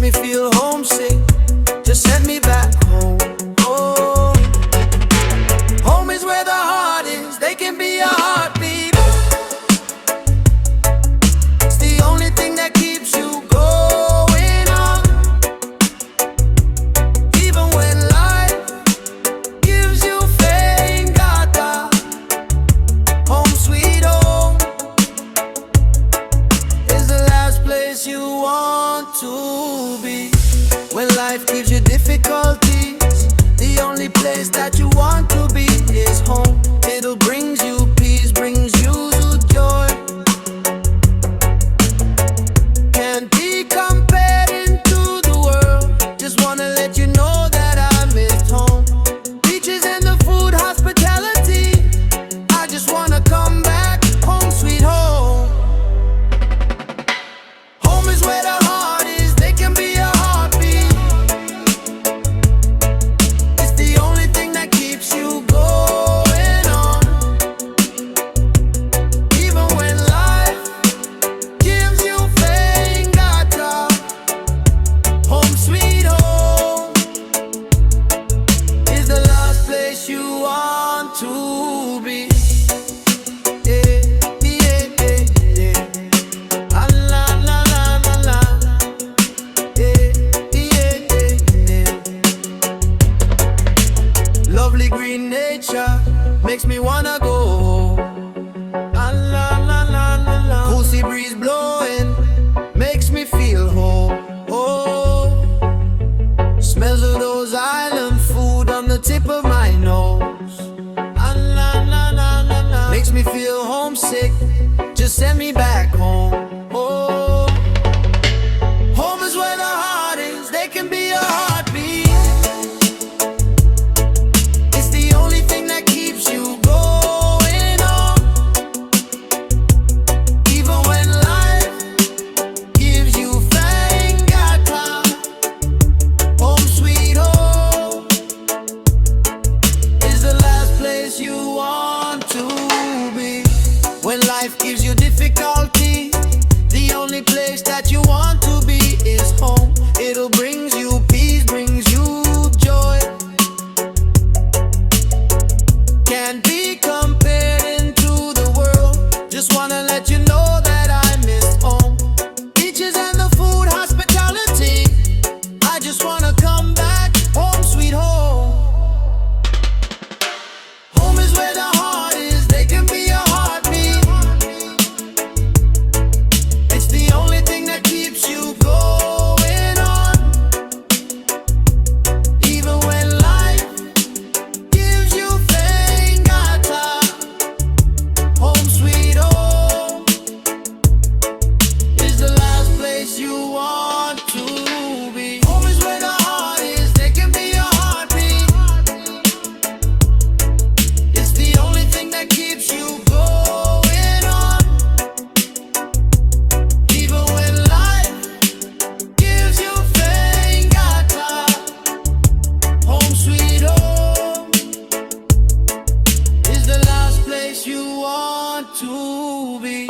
me feel homesick. Just send me back home. Oh, home is where the heart is. They can be a heartbeat. It's the only thing that keeps you going on. Even when life gives you fengata. Home sweet home is the last place you want to be. When life gives you difficulties, the only place that you want to be is home. It'll bring you peace, brings you joy. Can't be compared into the world. Just wanna let you know that I missed home. Beaches and the food, hospitality. I just wanna come back home, sweet home. Home is where the heart is. They can be a heartbeat. It's the only thing that keeps you going on. Even when life gives you fengata. Home sweet home is the last place you want to be. Yeah, yeah, yeah, yeah. Ah, la, la, la, la, la. Yeah, yeah, yeah, yeah. Lovely green nature makes me wanna go. Ah, la, la, la, la, la. Cool sea breeze blowing makes me feel whole. Oh, smells of those island food on the tip of my nose. Ah, la, la, la, la, la. Makes me feel homesick. Just send me back home. Oh, home is where the heart is. They can be a heartbeat. It's the only thing that keeps you going on. Even when life gives you fengata. Home sweet home is the last place you want to be. When life gives you difficulty, the only place that you want to be is home. It'll brings you peace, brings you joy. Can't be compared into the world. Just wanna let you know that I miss home. Beaches and the food, hospitality. I just wanna come back home, sweet home. Home is where the heart is. They can be a heartbeat. It's the only thing that keeps you going on. Even when life gives you fengata. Home sweet home is the last place you want to be. Home is where the heart is. They can be a heartbeat. It's the only thing that keeps you going on. Even when life gives you fengata. Home sweet home is the last place you want to be.